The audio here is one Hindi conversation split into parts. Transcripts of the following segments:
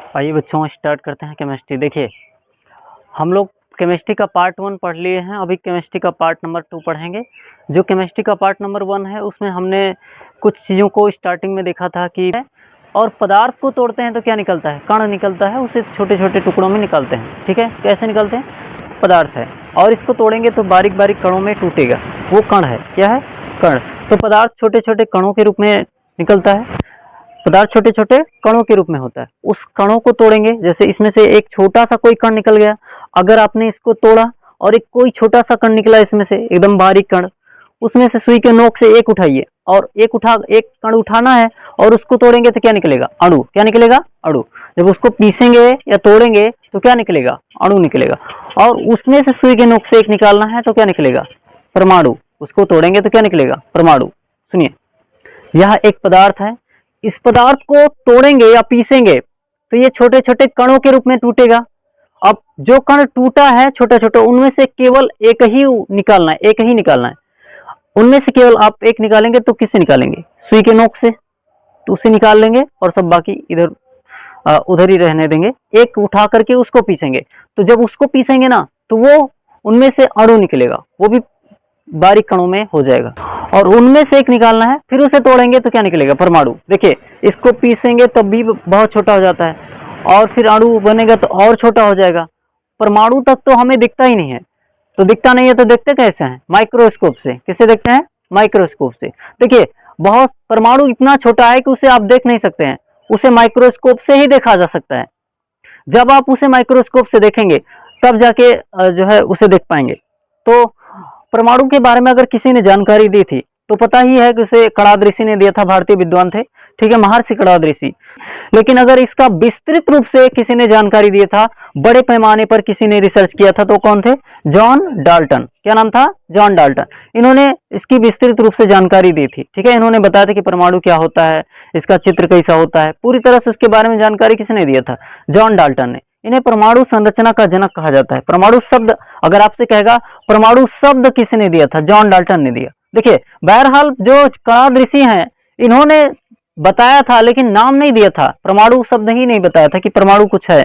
आइए बच्चों स्टार्ट करते हैं केमिस्ट्री। देखिए हम लोग केमिस्ट्री का पार्ट 1 पढ़ लिए हैं, अभी केमिस्ट्री का पार्ट नंबर 2 पढ़ेंगे। जो केमिस्ट्री का पार्ट नंबर 1 है उसमें हमने कुछ चीज़ों को स्टार्टिंग में देखा था कि और पदार्थ को तोड़ते हैं तो क्या निकलता है, कण निकलता है, उसे छोटे छोटे टुकड़ों में निकालते हैं। ठीक है, कैसे निकलते हैं? पदार्थ है और इसको तोड़ेंगे तो बारीक बारीक कणों में टूटेगा, वो कण है। क्या है? कण। तो पदार्थ छोटे छोटे कणों के रूप में निकलता है, पदार्थ छोटे छोटे कणों के रूप में होता है। उस कणों को तोड़ेंगे, जैसे इसमें से एक छोटा सा कोई कण निकल गया, अगर आपने इसको तोड़ा और एक कोई छोटा सा कण निकला इसमें से एकदम बारीक कण, उसमें से सुई के नोक से एक उठाइए और एक कण उठाना है और उसको तोड़ेंगे तो क्या निकलेगा? अणु। क्या निकलेगा? अणु। जब उसको पीसेंगे या तोड़ेंगे तो क्या निकलेगा? अणु निकलेगा। और उसमें से सुई के नोक से एक निकालना है तो क्या निकलेगा? परमाणु। उसको तोड़ेंगे तो क्या निकलेगा? परमाणु। सुनिए, यह एक पदार्थ है, इस पदार्थ को तोड़ेंगे या पीसेंगे तो ये छोटे छोटे कणों के रूप में टूटेगा। अब जो कण टूटा है छोटे छोटे, उनमें से केवल एक ही निकालना है, एक ही निकालना है। उनमें से केवल आप एक निकालेंगे तो किससे निकालेंगे? सुई के नोक से, तो उसे निकाल लेंगे और सब बाकी इधर उधर ही रहने देंगे। एक उठा करके उसको पीसेंगे, तो जब उसको पीसेंगे ना तो वो उनमें से अणु निकलेगा, वो भी बारीक कणों में हो जाएगा। और उनमें से एक निकालना है, फिर उसे तोड़ेंगे तो क्या निकलेगा? परमाणु। देखिए, इसको पीसेंगे तब भी बहुत छोटा हो जाता है और फिर अणु बनेगा तो और छोटा हो जाएगा। परमाणु तक तो हमें दिखता ही नहीं है, तो दिखता नहीं है तो देखते कैसे हैं? माइक्रोस्कोप से। किससे देखते हैं? माइक्रोस्कोप से। देखिए, बहुत परमाणु इतना छोटा है कि उसे आप देख नहीं सकते हैं, उसे माइक्रोस्कोप से ही देखा जा सकता है। जब आप उसे माइक्रोस्कोप से देखेंगे तब जाके जो है उसे देख पाएंगे। तो परमाणु के बारे में अगर किसी ने जानकारी दी थी तो पता ही है कि उसे कणाद ऋषि ने दिया था, भारतीय विद्वान थे। ठीक है, महर्षि कणाद ऋषि। लेकिन अगर इसका विस्तृत रूप से किसी ने जानकारी दिया था, बड़े पैमाने पर किसी ने रिसर्च किया था, तो कौन थे? John Dalton. क्या नाम था? John Dalton. इन्होंने इसकी विस्तृत रूप से जानकारी दी थी। ठीक है, इन्होंने बताया था कि परमाणु क्या होता है, इसका चित्र कैसा होता है, पूरी तरह से उसके बारे में जानकारी किसने दिया था? जॉन डाल्टन ने। इन्हें परमाणु संरचना का जनक कहा जाता है। परमाणु शब्द अगर आपसे कहेगा परमाणु शब्द किसने दिया था? जॉन डाल्टन ने दिया। देखिए, बहरहाल जो कणाद ऋषि हैं इन्होंने बताया था लेकिन नाम नहीं दिया था, परमाणु शब्द ही नहीं बताया था कि परमाणु कुछ है।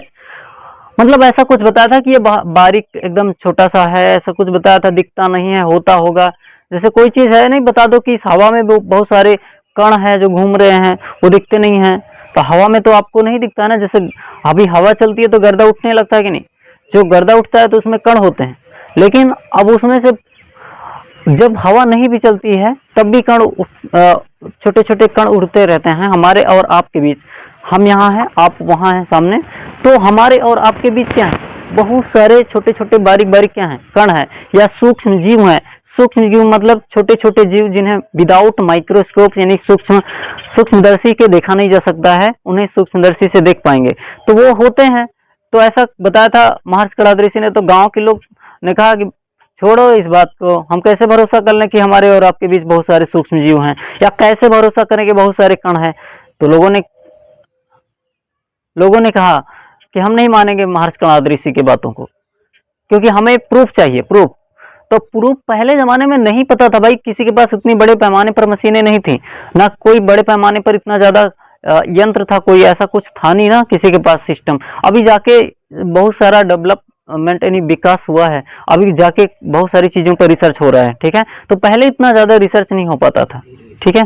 मतलब ऐसा कुछ बताया था कि ये बारीक एकदम छोटा सा है, ऐसा कुछ बताया था, दिखता नहीं है, होता होगा। जैसे कोई चीज है नहीं, बता दो कि इस हवा में बहुत सारे कण हैं जो घूम रहे हैं, वो दिखते नहीं हैं, तो हवा में तो आपको नहीं दिखता ना। जैसे अभी हवा चलती है तो गर्दा उठने लगता है कि नहीं? जो गर्दा उठता है तो उसमें कण होते हैं, लेकिन अब उसमें से जब हवा नहीं भी चलती है तब भी कण, छोटे छोटे कण उड़ते रहते हैं हमारे और आपके बीच। हम यहाँ हैं, आप वहाँ हैं सामने, तो हमारे और आपके बीच क्या है? बहुत सारे छोटे छोटे बारीक बारीक क्या हैं? कण हैं या सूक्ष्म जीव हैं। सूक्ष्म जीव मतलब छोटे छोटे जीव जिन्हें विदाउट माइक्रोस्कोप यानी सूक्ष्मदर्शी के देखा नहीं जा सकता है, उन्हें सूक्ष्मदर्शी से देख पाएंगे तो वो होते हैं। तो ऐसा बताया था महर्षि कणाद ऋषि ने। तो गांव के लोग ने कहा कि छोड़ो इस बात को, हम कैसे भरोसा कर लें कि हमारे और आपके बीच बहुत सारे सूक्ष्म जीव हैं, या कैसे भरोसा करें कि बहुत सारे कण हैं? तो लोगों ने कहा कि हम नहीं मानेंगे महर्षि कणाद ऋषि की बातों को, क्योंकि हमें प्रूफ चाहिए, प्रूफ। तो प्रूफ पहले जमाने में नहीं पता था भाई, किसी के पास उतनी बड़े पैमाने पर मशीनें नहीं थी, ना कोई बड़े पैमाने पर इतना ज्यादा यंत्र था, कोई ऐसा कुछ था नहीं ना किसी के पास सिस्टम। अभी जाके बहुत सारा डेवलपमेंट यानी विकास हुआ है, अभी जाके बहुत सारी चीजों पर रिसर्च हो रहा है। ठीक है, तो पहले इतना ज्यादा रिसर्च नहीं हो पाता था। ठीक है,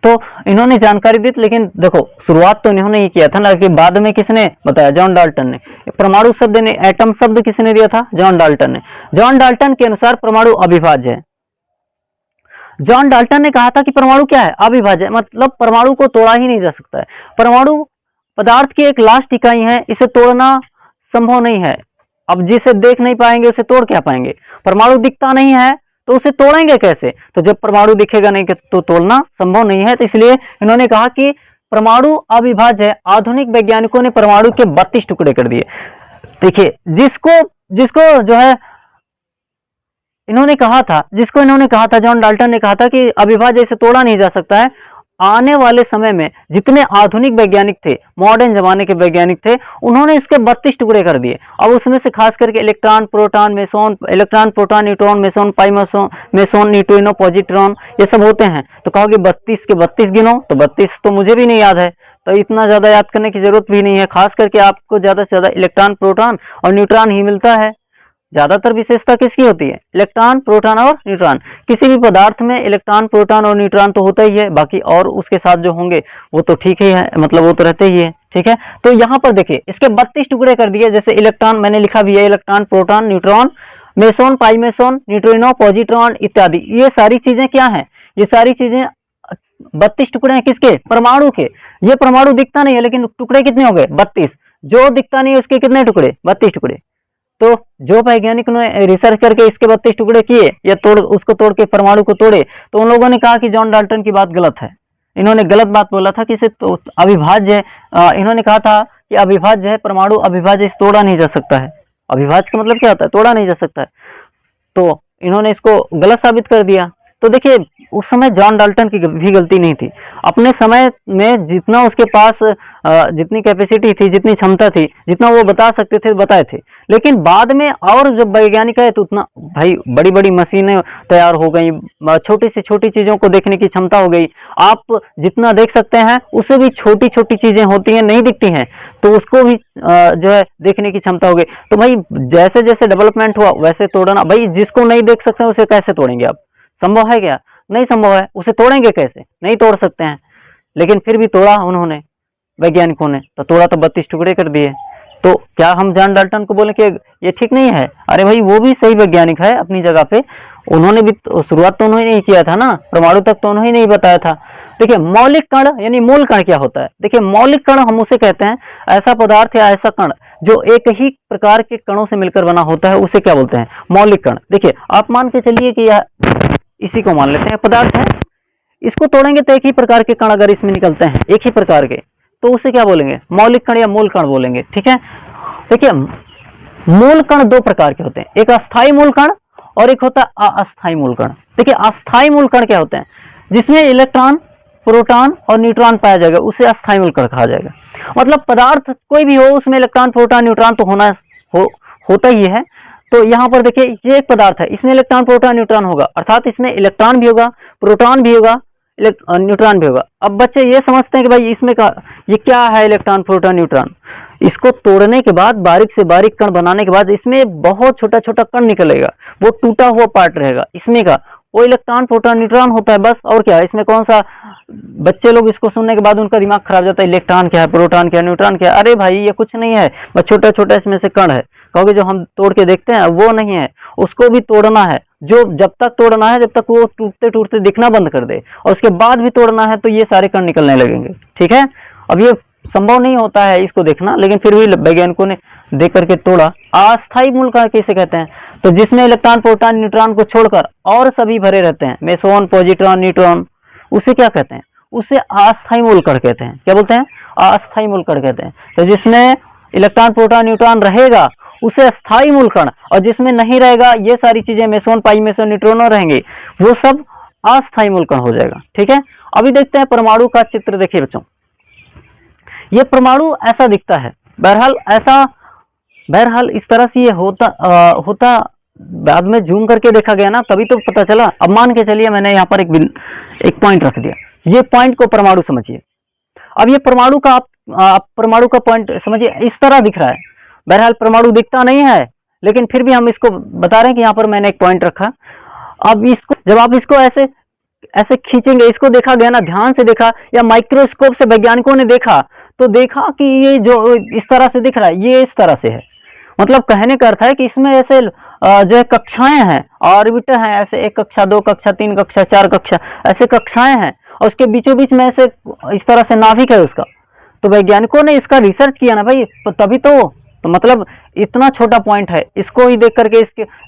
तो इन्होंने जानकारी दी, लेकिन देखो शुरुआत तो इन्होंने ही किया था ना, कि बाद में किसने बताया? जॉन डाल्टन ने। परमाणु शब्द ने, एटम शब्द किसने दिया था? जॉन डाल्टन ने। जॉन डाल्टन के अनुसार परमाणु अविभाज्य है। जॉन डाल्टन ने कहा था कि परमाणु क्या है? अविभाज्य, मतलब परमाणु को तोड़ा ही नहीं जा सकता है। परमाणु पदार्थ की एक लास्ट इकाई है, इसे तोड़ना संभव नहीं है। अब जिसे देख नहीं पाएंगे उसे तोड़ क्या पाएंगे? परमाणु दिखता नहीं है तो उसे तोड़ेंगे कैसे? तो जब परमाणु दिखेगा नहीं तो तोड़ना संभव नहीं है। तो इसलिए इन्होंने कहा कि परमाणु अविभाज्य है। आधुनिक वैज्ञानिकों ने परमाणु के 32 टुकड़े कर दिए। देखिए, जिसको जो है इन्होंने कहा था, जॉन डाल्टन ने कहा था कि अविभाज्य इसे तोड़ा नहीं जा सकता है। आने वाले समय में जितने आधुनिक वैज्ञानिक थे, मॉडर्न जमाने के वैज्ञानिक थे, उन्होंने इसके 32 टुकड़े कर दिए। अब उसमें से खास करके इलेक्ट्रॉन, प्रोटॉन, न्यूट्रॉन, मेसोन, पाई मेसोन, न्यूट्रिनो, पॉजिट्रॉन, ये सब होते हैं। तो कहोगे 32 के 32 गिनो, तो 32 तो मुझे भी नहीं याद है, तो इतना ज़्यादा याद करने की जरूरत भी नहीं है। खास करके आपको ज़्यादा से ज़्यादा इलेक्ट्रॉन, प्रोटॉन और न्यूट्रॉन ही मिलता है। ज़्यादातर विशेषता किसकी होती है? इलेक्ट्रॉन, प्रोटॉन और न्यूट्रॉन। किसी भी पदार्थ में इलेक्ट्रॉन, प्रोटॉन और न्यूट्रॉन तो होता ही है, बाकी और उसके साथ जो होंगे वो तो ठीक ही है, मतलब वो तो रहते ही है। ठीक है, तो यहाँ पर देखिए इसके 32 टुकड़े कर दिए। जैसे इलेक्ट्रॉन मैंने लिखा भी है, electron, proton, neutron, meson, pi meson, neutrino, positron इत्यादि। ये सारी चीजें क्या हैं? ये सारी चीजें 32 टुकड़े हैं। किसके? परमाणु के। ये परमाणु दिखता नहीं है, लेकिन टुकड़े कितने हो गए? 32। जो दिखता नहीं है उसके कितने टुकड़े? 32 टुकड़े। तो जो वैज्ञानिक ने रिसर्च करके इसके 32 टुकड़े किए या उसको तोड़ के परमाणु को तोड़े, तो उन लोगों ने कहा कि जॉन डाल्टन की बात गलत है। इन्होंने गलत बात बोला था कि इसे तो अविभाज्य है। इन्होंने कहा था कि अविभाज्य है, परमाणु अविभाज्य, इसे तोड़ा नहीं जा सकता है। अविभाज्य का मतलब क्या होता है? तोड़ा नहीं जा सकता है। तो इन्होंने इसको गलत साबित कर दिया। तो देखिए उस समय जॉन डाल्टन की भी गलती नहीं थी। अपने समय में जितना उसके पास जितनी कैपेसिटी थी, जितनी क्षमता थी, जितना वो बता सकते थे बताए थे। लेकिन बाद में और जब वैज्ञानिक आए तो उतना भाई बड़ी बड़ी मशीनें तैयार हो गई, छोटी से छोटी चीजों को देखने की क्षमता हो गई। आप जितना देख सकते हैं उससे भी छोटी छोटी चीजें होती हैं, नहीं दिखती हैं, तो उसको भी जो है देखने की क्षमता हो गई। तो भाई जैसे जैसे डेवलपमेंट हुआ वैसे तोड़ना, भाई जिसको नहीं देख सकते उसे कैसे तोड़ेंगे आप? संभव है क्या? नहीं संभव है। उसे तोड़ेंगे कैसे? नहीं तोड़ सकते हैं। लेकिन फिर भी तोड़ा उन्होंने, वैज्ञानिकों ने, तो तोड़ा तो 32 टुकड़े कर दिए। तो क्या हम जॉन डाल्टन को बोले कि ये ठीक नहीं है? अरे भाई वो भी सही वैज्ञानिक है अपनी जगह पे। उन्होंने भी शुरुआत तो उन्होंने नहीं किया था ना, परमाणु तक तो उन्होंने नहीं बताया था। देखिए मौलिक कण यानी मूल कण क्या होता है? देखिए मौलिक कण हम उसे कहते हैं, ऐसा पदार्थ या ऐसा कण जो एक ही प्रकार के कणों से मिलकर बना होता है, उसे क्या बोलते हैं? मौलिक कण। देखिए आप मान के चलिए कि यह, इसी को मान लेते हैं पदार्थ है, इसको तोड़ेंगे तो एक ही प्रकार के कण अगर इसमें निकलते हैं, एक ही प्रकार के, तो उसे क्या बोलेंगे? मौलिक कण या मूल कण बोलेंगे। ठीक है, देखिए मूल कण दो प्रकार के होते हैं, एक अस्थाई मूल कण और एक होता है अस्थाई मूल कण। देखिए अस्थाई मूल कण क्या होते हैं? जिसमें इलेक्ट्रॉन, प्रोटॉन और न्यूट्रॉन पाया जाएगा, उसे अस्थाई मूल कण कहा जाएगा। मतलब पदार्थ कोई भी हो उसमें इलेक्ट्रॉन, प्रोटॉन, न्यूट्रॉन तो होता ही है। तो यहाँ पर देखिए ये एक पदार्थ है, इसमें इलेक्ट्रॉन, प्रोटॉन, न्यूट्रॉन होगा, अर्थात इसमें इलेक्ट्रॉन भी होगा, प्रोटॉन भी होगा, न्यूट्रॉन भी होगा। अब बच्चे ये समझते हैं कि भाई इसमें का ये क्या है इलेक्ट्रॉन, प्रोटॉन, न्यूट्रॉन। इसको तोड़ने के बाद, बारीक से बारीक कण बनाने के बाद इसमें बहुत छोटा छोटा कण निकलेगा, वो टूटा हुआ पार्ट रहेगा इसमें का, वो इलेक्ट्रॉन, प्रोटॉन, न्यूट्रॉन होता है बस। और क्या है इसमें? कौन सा? बच्चे लोग इसको सुनने के बाद उनका दिमाग खराब जाता है, इलेक्ट्रॉन क्या है, प्रोटॉन क्या है, न्यूट्रॉन क्या है? अरे भाई ये कुछ नहीं है, बस छोटा छोटा इसमें से कण है। क्योंकि जो हम तोड़ के देखते हैं वो नहीं है, उसको भी तोड़ना है। जो जब तक तोड़ना है, जब तक वो टूटते टूटते दिखना बंद कर दे, और उसके बाद भी तोड़ना है तो ये सारे कण निकलने लगेंगे। ठीक है, अब ये संभव नहीं होता है इसको देखना, लेकिन फिर भी वैज्ञानिकों ने देख करके तोड़ा। अस्थाई मूल कण किसे कहते हैं? तो जिसमें इलेक्ट्रॉन, प्रोटॉन, न्यूट्रॉन को छोड़कर और सभी भरे रहते हैं, मेसोन, पॉजिट्रॉन, न्यूट्रॉन, उसे क्या कहते हैं? उसे अस्थाई मूल कण कहते हैं। क्या बोलते हैं? अस्थाई मूल कण कहते हैं। तो जिसमें इलेक्ट्रॉन, प्रोटॉन, न्यूट्रॉन रहेगा उसे अस्थाई मूल कण, और जिसमें नहीं रहेगा, ये सारी चीजें मेसोन, पाई मेसोन, न्यूट्रॉन रहेंगे, वो सब अस्थाई मूल कण हो जाएगा। ठीक है, अभी देखते हैं परमाणु का चित्र। देखिए बच्चों, ये परमाणु ऐसा दिखता है। बहरहाल इस तरह से ये होता बाद में जूम करके देखा गया ना, तभी तो पता चला। अब मान के चलिए मैंने यहाँ पर एक पॉइंट रख दिया, ये पॉइंट को परमाणु समझिए। अब ये परमाणु का आप परमाणु का पॉइंट समझिए, इस तरह दिख रहा है। बहरहाल परमाणु दिखता नहीं है, लेकिन फिर भी हम इसको बता रहे हैं कि यहाँ पर मैंने एक पॉइंट रखा। अब इसको जब आप इसको ऐसे ऐसे खींचेंगे, इसको देखा गया ना, ध्यान से देखा, या माइक्रोस्कोप से वैज्ञानिकों ने देखा तो देखा कि ये जो इस तरह से दिख रहा है, ये इस तरह से है। मतलब कहने का अर्थ है कि इसमें ऐसे जो है कक्षाएं हैं, ऑर्बिट हैं, ऐसे 1 कक्षा, 2 कक्षा, 3 कक्षा, 4 कक्षा, ऐसे कक्षाएं हैं, और उसके बीचों बीच में ऐसे इस तरह से नाभिक है उसका। तो वैज्ञानिकों ने इसका रिसर्च किया ना भाई, तो तभी तो मतलब इतना छोटा पॉइंट है, इसको ही देख करके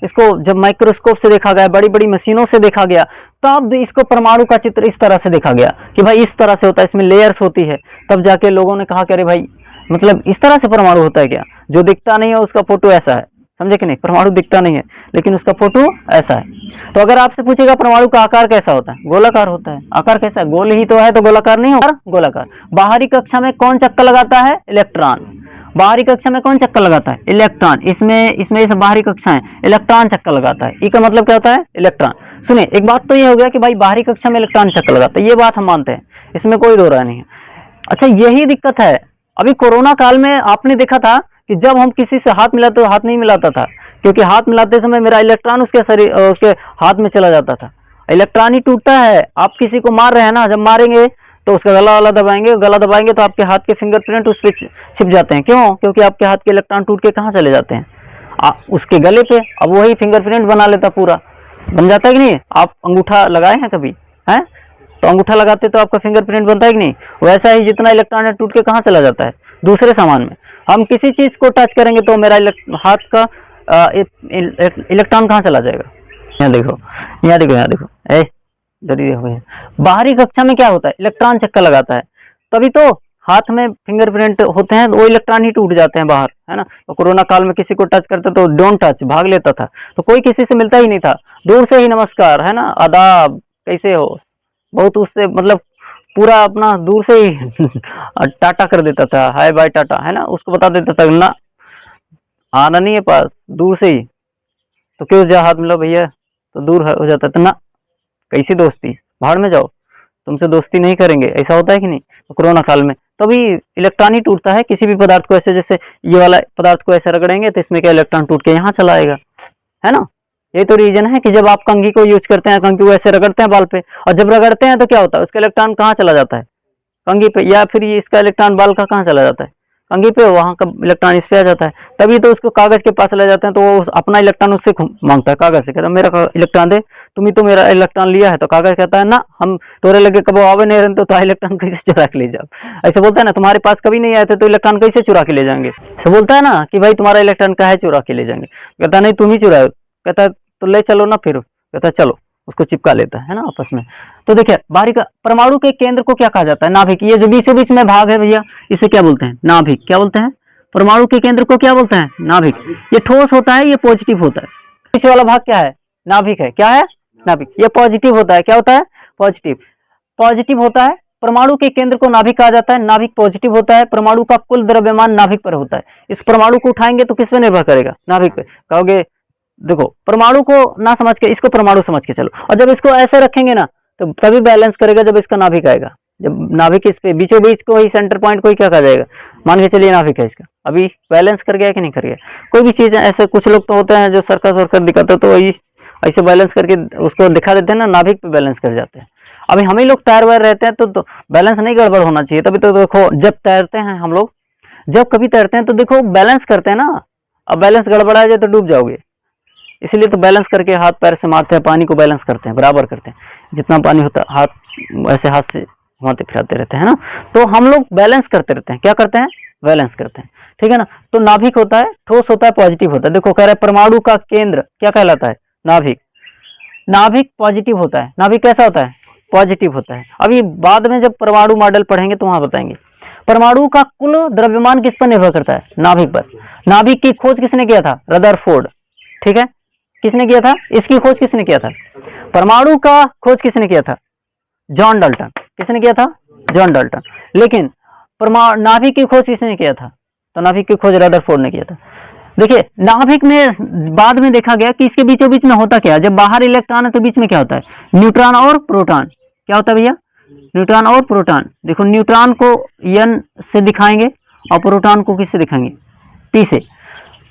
इसको जब माइक्रोस्कोप से देखा गया, बड़ी बड़ी मशीनों से देखा गया, तब इसको परमाणु का चित्र इस तरह से देखा गया कि भाई इस तरह से होता है, इसमें लेयर्स होती है। तब जाके लोगों ने कहा कि अरे भाई मतलब इस तरह से परमाणु होता है क्या? जो दिखता नहीं है उसका फोटो ऐसा है, समझे कि नहीं? परमाणु दिखता नहीं है लेकिन उसका फोटो ऐसा है। तो अगर आपसे पूछेगा परमाणु का आकार कैसा होता है? गोलाकार होता है। आकार कैसा है? गोल ही तो है, तो गोलाकार नहीं होगा? गोलाकार। बाहरी कक्षा में कौन चक्कर लगाता है? इलेक्ट्रॉन। बाहरी कक्षा में कौन चक्कर लगाता है? इलेक्ट्रॉन। इसमें ये सब बाहरी कक्षाएं, इलेक्ट्रॉन चक्कर लगाता है। ई का मतलब क्या होता है? इलेक्ट्रॉन। सुनिए, एक बात तो ये हो गया कि भाई बाहरी कक्षा में इलेक्ट्रॉन चक्कर लगाता है, ये बात हम मानते हैं, इसमें कोई दो राय नहीं है। अच्छा यही दिक्कत है। अभी कोरोना काल में आपने देखा था कि जब हम किसी से हाथ मिलाते तो हाथ नहीं मिलाता था, क्योंकि हाथ मिलाते समय मेरा इलेक्ट्रॉन उसके शरीर उसके हाथ में चला जाता था। इलेक्ट्रॉन ही टूटता है। आप किसी को मार रहे हैं ना, जब मारेंगे तो उसका गला वाला दबाएंगे, गला दबाएंगे तो आपके हाथ के फिंगरप्रिंट उस पर छिप जाते हैं। क्यों? क्योंकि आपके हाथ के इलेक्ट्रॉन टूट के कहाँ चले जाते हैं? उसके गले पे। अब वही फिंगरप्रिंट बना लेता, पूरा बन जाता है कि नहीं? आप अंगूठा लगाए हैं कभी? हैं? तो अंगूठा लगाते तो आपका फिंगरप्रिंट बनता है कि नहीं? वैसा ही जितना इलेक्ट्रॉन है टूट के कहाँ चला जाता है? दूसरे सामान में। हम किसी चीज को टच करेंगे तो मेरा हाथ का इलेक्ट्रॉन कहाँ चला जाएगा? यहाँ देखो, यहाँ देखो, यहाँ देखो, जल्दी देखो। बाहरी कक्षा में क्या होता है? इलेक्ट्रॉन चक्कर लगाता है, तभी तो हाथ में फिंगरप्रिंट होते हैं, वो इलेक्ट्रॉन ही टूट जाते हैं बाहर, है ना? तो कोरोना काल में किसी को टच करते तो डोंट टच, भाग लेता था, तो कोई किसी से मिलता ही नहीं था, दूर से ही नमस्कार, है ना, आदाब, कैसे हो, बहुत उससे मतलब पूरा अपना दूर से ही टाटा कर देता था, हाय बाय टाटा, है ना, उसको बता देता था ना आना नहीं है पास, दूर से ही। तो क्यों जा हाथ मिलो भैया, तो दूर हो जाता था ना, कैसी दोस्ती, भाड़ में जाओ, तुमसे दोस्ती नहीं करेंगे, ऐसा होता है कि नहीं? तो कोरोना काल में तभी इलेक्ट्रॉन ही टूटता है किसी भी पदार्थ को। ऐसे जैसे ये वाला पदार्थ को ऐसे रगड़ेंगे तो इसमें क्या इलेक्ट्रॉन टूट के यहाँ चला आएगा, है ना? ये तो रीजन है कि जब आप कंघी को यूज करते हैं, कंघी को ऐसे रगड़ते हैं बाल पे, और जब रगड़ते हैं तो क्या होता है? उसका इलेक्ट्रॉन कहाँ चला जाता है? कंघी पे। या फिर ये इसका इलेक्ट्रॉन बाल का कहाँ चला जाता है? कंघी पे। वहां का इलेक्ट्रॉन इस पे आ जाता है, तभी तो उसको कागज के पास ले जाते हैं, तो वो अपना इलेक्ट्रॉन उससे मांगता है, कागज से कहता है मेरा इलेक्ट्रॉन दे, तुम ही तो मेरा इलेक्ट्रॉन लिया है। तो कागज कहता है ना, हम तोरे लगे कब आवे नहीं रहते तो इलेक्ट्रॉन कैसे चुरा के ले जाओ, ऐसे बोलता है ना, तुम्हारे पास कभी नहीं आए थे तो इलेक्ट्रॉन कैसे चुरा के ले जाएंगे, ऐसे बोलता है ना कि भाई तुम्हारा इलेक्ट्रॉन का है चुरा के ले जाएंगे। कहता नहीं तुम ही चुराए, कहता तो ले चलो ना, फिर कहता चलो, उसको चिपका लेता है ना आपस में। तो देखिए बाहरी का परमाणु के केंद्र को क्या कहा जाता है? नाभिक। ये जो बीचों बीच में भाग है भैया, इसे क्या बोलते हैं? नाभिक। क्या बोलते हैं? परमाणु के केंद्र को क्या बोलते हैं? नाभिक। ये ठोस होता है, ये पॉजिटिव होता है। पीछे वाला भाग क्या है? नाभिक है। क्या है? नाभिक। ये पॉजिटिव होता है। क्या होता है? पॉजिटिव। पॉजिटिव होता है। परमाणु के केंद्र को नाभिक कहा जाता है। नाभिक पॉजिटिव होता है। परमाणु का कुल द्रव्यमान नाभिक पर होता है। इस परमाणु को उठाएंगे तो किस पे निर्भर करेगा? नाभिक पे। कहोगे देखो परमाणु को ना समझ के इसको परमाणु समझ के चलो, और जब इसको ऐसे रखेंगे ना तो तभी बैलेंस करेगा जब इसका नाभिक आएगा। जब नाभिक इस पे बीचों बीच को ही सेंटर पॉइंट को ही क्या कहा जाएगा? मान के चलिए नाभिक है इसका, अभी बैलेंस कर गया कि नहीं कर गया? कोई भी चीज ऐसे कुछ लोग तो होते हैं जो सर्कस वर्कस दिखाते तो ऐसे बैलेंस करके उसको दिखा देते हैं ना, नाभिक पे बैलेंस कर जाते हैं। अभी हम ही लोग तैर वैर रहते हैं तो बैलेंस नहीं गड़बड़ होना चाहिए। तभी तो देखो जब तैरते हैं हम लोग, जब कभी तैरते हैं तो देखो बैलेंस करते हैं ना, अब बैलेंस गड़बड़ा जाए तो डूब जाओगे, इसलिए तो बैलेंस करके हाथ पैर से मारते हैं, पानी को बैलेंस करते हैं, बराबर करते हैं, जितना पानी होता है हाथ ऐसे हाथ से घुमाते फिराते रहते हैं ना, तो हम लोग बैलेंस करते रहते हैं। क्या करते हैं? बैलेंस करते हैं, ठीक है ना। तो नाभिक होता है, ठोस होता है, पॉजिटिव होता है। देखो कह रहे हैं परमाणु का केंद्र क्या कहलाता है? नाभिक। नाभिक पॉजिटिव होता है। नाभिक कैसा होता है? पॉजिटिव होता है। अभी बाद में जब परमाणु मॉडल पढ़ेंगे तो वहां बताएंगे। परमाणु का कुल द्रव्यमान किस पर निर्भर करता है? नाभिक पर। नाभिक की खोज किसने किया था? रदरफोर्ड, ठीक है। किसने किया था? इसकी खोज किसने किया था? परमाणु का खोज किसने किया था? John Dalton. किसने किया था? John Dalton. लेकिन परमाणु नाभिक की खोज किसने किया था? तो नाभिक की खोज रदरफोर्ड ने किया था। देखिए नाभिक में बाद में देखा गया कि इसके बीचों बीच में होता क्या, जब बाहर इलेक्ट्रॉन है तो बीच में क्या होता है? न्यूट्रॉन और प्रोटॉन। क्या होता है भैया? न्यूट्रॉन और प्रोटॉन। देखो न्यूट्रॉन को N से दिखाएंगे और प्रोटॉन को किससे दिखाएंगे? P से।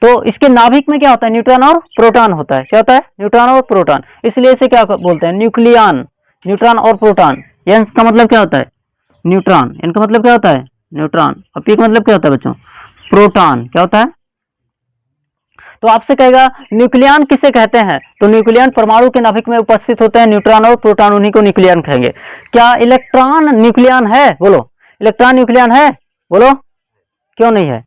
तो इसके नाभिक में क्या होता है? न्यूट्रॉन और प्रोटॉन होता है। क्या होता है? न्यूट्रॉन और प्रोटॉन। इसलिए इसे क्या बोलते हैं? न्यूक्लियन। न्यूट्रॉन और प्रोटॉन। N का मतलब क्या होता है? न्यूट्रॉन। N का मतलब क्या होता है? न्यूट्रॉन। और P का मतलब क्या होता है बच्चों? प्रोटॉन। क्या होता है? तो आपसे कहेगा न्यूक्लियन किसे कहते हैं? तो न्यूक्लियन परमाणु के नाभिक में उपस्थित होते हैं न्यूट्रॉन और प्रोटॉन, उन्हीं को न्यूक्लियन कहेंगे। क्या इलेक्ट्रॉन न्यूक्लियन है? बोलो, इलेक्ट्रॉन न्यूक्लियन है? बोलो, क्यों नहीं है?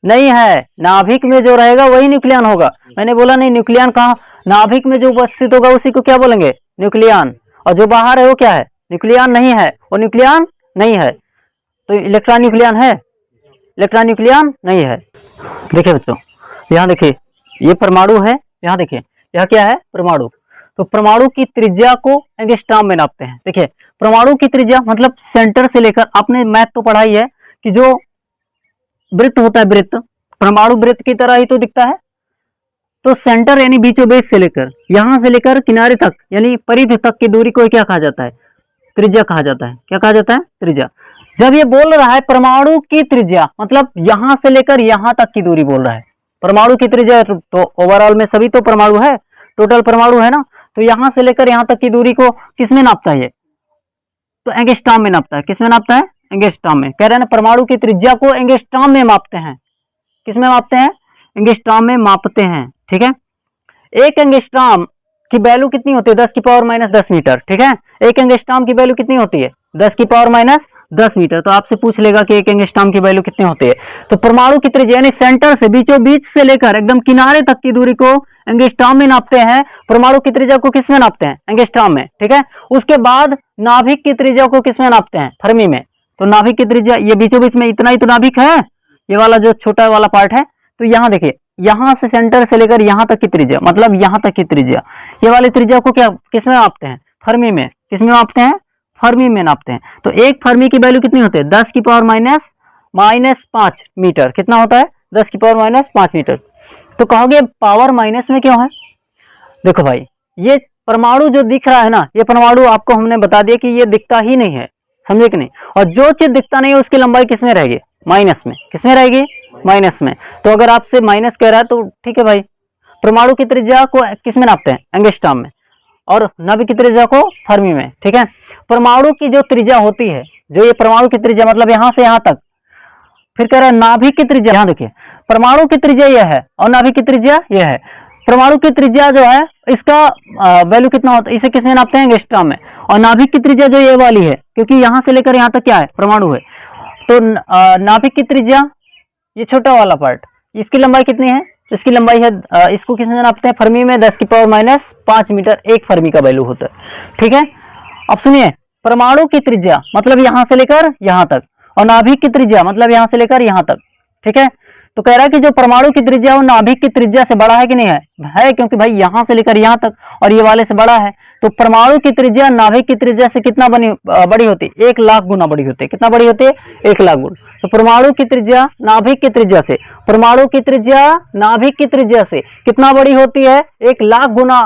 नहीं है। नाभिक में जो रहेगा वही न्यूक्लियन होगा। मैंने बोला नहीं न्यूक्लियन कहाँ? नाभिक में जो उपस्थित होगा उसी को क्या बोलेंगे? न्यूक्लियन। और जो बाहर है वो क्या है? न्यूक्लियन नहीं है, वो न्यूक्लियन नहीं है। तो इलेक्ट्रॉन न्यूक्लियन है? इलेक्ट्रॉन न्यूक्लियन नहीं है। देखिए बच्चों यहाँ देखिए, ये परमाणु है, यहाँ देखिए यह क्या है? परमाणु। तो परमाणु की त्रिज्या को एंगस्ट्रॉम में नापते हैं। देखिए परमाणु की त्रिज्या मतलब सेंटर से लेकर, आपने मैथ तो पढ़ा ही है कि जो वृत्त होता है, वृत्त परमाणु वृत्त की तरह ही तो दिखता है। तो सेंटर यानी बीचों बीच से लेकर यहां से लेकर किनारे तक यानी परिधि तक की दूरी को क्या कहा जाता है? त्रिज्या कहा जाता है। क्या कहा जाता है? त्रिज्या। जब ये बोल रहा है परमाणु की त्रिज्या, मतलब यहां से लेकर यहां तक की दूरी बोल रहा है। परमाणु की त्रिज्या तो ओवरऑल में सभी तो परमाणु है, टोटल परमाणु है ना, तो यहां से लेकर यहां तक की दूरी को किसमें नापता है ये, तो एंगस्ट्रॉम में नापता है। किसमें नापता है? एंगस्ट्रॉम में। कह रहे हैं ना परमाणु की त्रिज्या को एंगस्ट्रॉम में मापते हैं। किसमें मापते हैं? एंगस्ट्रॉम में मापते हैं। ठीक है, एक एंगस्ट्रॉम की वैल्यू कितनी होती है? 10 की पावर माइनस 10 मीटर। ठीक है, एक एंगस्ट्रॉम की वैल्यू कितनी होती है? 10 की पावर माइनस 10 मीटर। तो आपसे पूछ लेगा कि एक एंगस्ट्रॉम की वैल्यू कितनी होती है, तो परमाणु की त्रिज्या यानी सेंटर से बीचों बीच से लेकर एकदम किनारे तक की दूरी को एंगस्ट्रॉम में नापते हैं। परमाणु की त्रिज्या को किसमें नापते हैं? एंगस्ट्रॉम में। ठीक है, उसके बाद नाभिक की त्रिज्या को किसमें नापते हैं? फर्मी में। तो नाभिक की त्रिज्या ये बीचों बीच में इतना ही तो नाभिक है, ये वाला जो छोटा वाला पार्ट है। तो यहाँ देखिए, यहां से सेंटर से लेकर यहां तक की त्रिज्या, मतलब यहां तक की त्रिज्या, ये वाली त्रिज्या को क्या किसमें नापते हैं? फर्मी में। किसमें नापते हैं? फर्मी में नापते हैं। तो एक फर्मी की वैल्यू कितनी होती है? 10 की पावर माइनस 5 मीटर। कितना होता है? 10 की पावर माइनस 5 मीटर। तो कहोगे पावर माइनस में क्यों है? देखो भाई, ये परमाणु जो दिख रहा है ना, ये परमाणु आपको हमने बता दिया कि ये दिखता ही नहीं है, समझे कि नहीं। और जो चीज दिखता नहीं है उसकी लंबाई किसमें रहेगी? माइनस में। किसमें रहेगी? माइनस में। तो अगर आपसे माइनस कह रहा है तो ठीक है भाई, परमाणु की त्रिज्या को किसमें नापते हैं? एंगस्ट्रॉम में। और नाभिक की त्रिज्या को फर्मी में। ठीक है, परमाणु की जो त्रिज्या होती है, जो ये परमाणु की त्रिज्या मतलब यहां से यहां तक, फिर कह रहा है नाभिक की त्रिज्या, यहां देखिए परमाणु की त्रिज्या यह है और नाभिक की त्रिज्या यह है। परमाणु की त्रिज्या जो है इसका वैल्यू कितना होता है, इसे किसमें नापते हैं? एंगस्ट्रॉम में। और नाभिक की त्रिज्या जो ये वाली है, क्योंकि यहां से लेकर यहां तक क्या है? परमाणु है। तो नाभिक की त्रिज्या ये छोटा वाला पार्ट, इसकी लंबाई कितनी है? इसकी लंबाई है, इसको किसमें नापते हैं? फर्मी में। 10 की पावर माइनस 5 मीटर एक फर्मी का वैल्यू होता है। ठीक है, अब सुनिए, परमाणु की त्रिज्या मतलब यहां से लेकर यहां तक, और नाभिक की त्रिज्या मतलब यहां से लेकर यहां तक। ठीक है, तो कह रहा है कि जो परमाणु की त्रिज्या वो नाभिक की त्रिज्या से बड़ा है कि नहीं है? है, क्योंकि भाई यहां से लेकर यहां तक और ये वाले से बड़ा है। तो परमाणु की त्रिज्या नाभिक की त्रिज्या से कितना बड़ी होती है? 1 लाख गुना बड़ी होती है। कितना बड़ी होती है? 1 लाख गुना। तो परमाणु की त्रिज्या नाभिक की त्रिज्या से, परमाणु की त्रिज्या नाभिक की त्रिज्या से कितना बड़ी होती है? 1 लाख गुना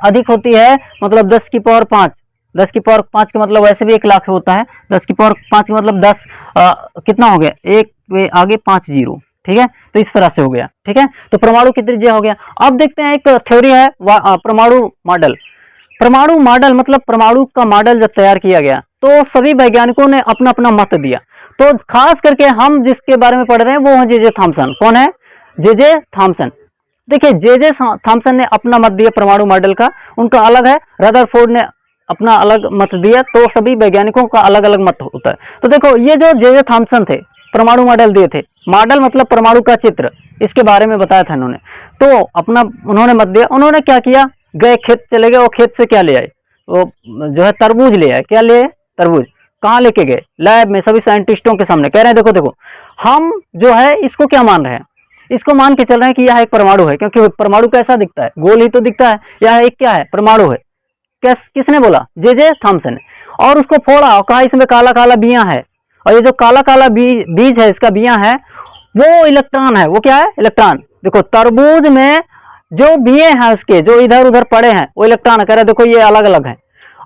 अधिक होती है। मतलब 10 की पावर 5, 10 की पावर 5 का मतलब वैसे भी 1 लाख होता है। 10 की पावर 5 का मतलब 10 कितना हो गया? एक आगे 5 जीरो। ठीक है, तो इस तरह से हो गया। ठीक है, तो परमाणु की त्रिज्या हो गया। अब देखते हैं, एक थ्योरी है परमाणु मॉडल। परमाणु मॉडल मतलब परमाणु का मॉडल जब तैयार किया गया तो सभी वैज्ञानिकों ने अपना अपना मत दिया। तो खास करके हम जिसके बारे में पढ़ रहे हैं वो है जे थॉमसन। कौन है? J Thomson. देखिए, जे थॉमसन ने अपना मत दिया परमाणु मॉडल का, उनका अलग है। रदरफोर्ड ने अपना अलग मत दिया। तो सभी वैज्ञानिकों का अलग अलग मत होता है। तो देखो, ये जो जे थॉमसन थे, परमाणु मॉडल दिए थे। मॉडल मतलब परमाणु का चित्र, इसके बारे में बताया था इन्होंने। तो अपना उन्होंने मत दिया। उन्होंने क्या किया? गए खेत चले गए और खेत से क्या ले आए? वो जो है तरबूज ले आए। क्या ले आए? तरबूज। कहाँ लेके गए? लैब में, सभी साइंटिस्टों के सामने। कह रहे हैं देखो देखो, हम जो है इसको क्या मान रहे हैं? इसको मान के चल रहे हैं कि यह एक परमाणु है, क्योंकि परमाणु कैसा दिखता है? गोल ही तो दिखता है। यह एक क्या है? परमाणु है। किसने बोला? जे थॉमसन ने। और उसको फोड़ा और कहा इसमें काला काला बियां है, और ये जो काला काला बीज है, इसका बियां है, वो इलेक्ट्रॉन है। वो क्या है? इलेक्ट्रॉन। देखो, तरबूज में जो बिये हैं उसके, जो इधर उधर पड़े हैं, वो इलेक्ट्रॉन है। कह रहे देखो ये अलग अलग है।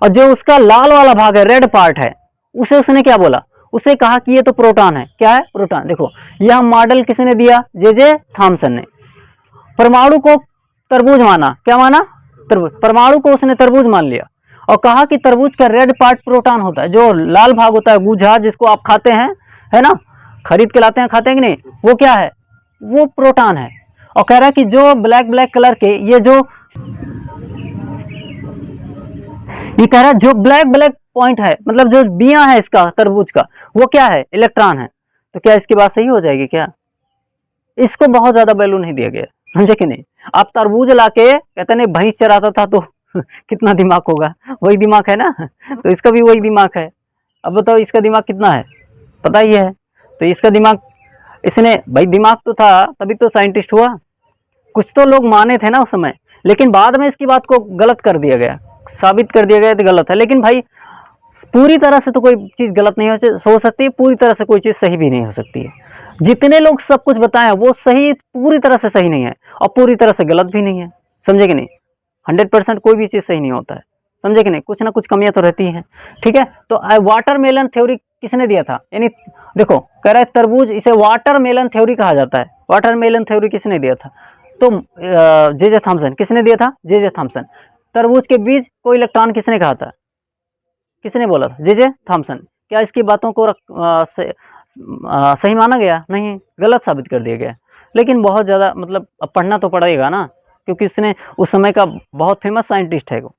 और जो उसका लाल वाला भाग है, रेड पार्ट है, उसे उसने क्या बोला? उसे कहा कि ये तो प्रोटॉन है। क्या है? प्रोटॉन। देखो, यह मॉडल किसने दिया? जे थॉमसन ने। परमाणु को तरबूज माना। क्या माना? तरबूज। परमाणु को उसने तरबूज मान लिया और कहा कि तरबूज का रेड पार्ट प्रोटॉन होता है। जो लाल भाग होता है, गूझा, जिसको आप खाते हैं, है ना, खरीद के लाते हैं, खाते हैं कि नहीं, वो क्या है? वो प्रोटॉन है। और कह रहा है कि जो ब्लैक ब्लैक कलर के ये कह रहा है जो ब्लैक ब्लैक पॉइंट है, मतलब जो बियां है इसका, तरबूज का, वो क्या है? इलेक्ट्रॉन है। तो क्या इसकी बात सही हो जाएगी क्या? इसको बहुत ज्यादा वैल्यू नहीं दिया गया, समझे कि नहीं। आप तरबूज लाके कहते नहीं भैंस चराता था तो कितना दिमाग होगा? वही दिमाग है ना। तो इसका भी वही दिमाग है। अब बताओ इसका दिमाग कितना है? पता ही है। तो इसका दिमाग, इसने भाई दिमाग तो था तभी तो साइंटिस्ट हुआ। कुछ तो लोग माने थे ना उस समय, लेकिन बाद में इसकी बात को गलत कर दिया गया, साबित कर दिया गया तो गलत है। लेकिन भाई पूरी तरह से तो कोई चीज़ गलत नहीं हो सकती, पूरी तरह से कोई चीज़ सही भी नहीं हो सकती है। जितने लोग सब कुछ बताएं वो सही, पूरी तरह से सही नहीं है और पूरी तरह से गलत भी नहीं है, समझे कि नहीं। 100% कोई भी चीज़ सही नहीं होता है, समझे कि नहीं। कुछ ना कुछ कमियां तो रहती हैं। ठीक है, तो वाटरमेलन थ्योरी किसने दिया था? यानी देखो कह रहा है तरबूज, इसे वाटरमेलन थ्योरी कहा जाता है। वाटरमेलन थ्योरी किसने दिया था? तो जे थॉमसन। किसने दिया था? J Thomson. तरबूज के बीज को इलेक्ट्रॉन किसने कहा था? किसने बोला था? J Thomson. क्या इसकी बातों को सही माना गया? नहीं, गलत साबित कर दिया गया। लेकिन बहुत ज़्यादा मतलब अब पढ़ना तो पड़ेगा ना, क्योंकि उसने उस समय का बहुत फेमस साइंटिस्ट है वो।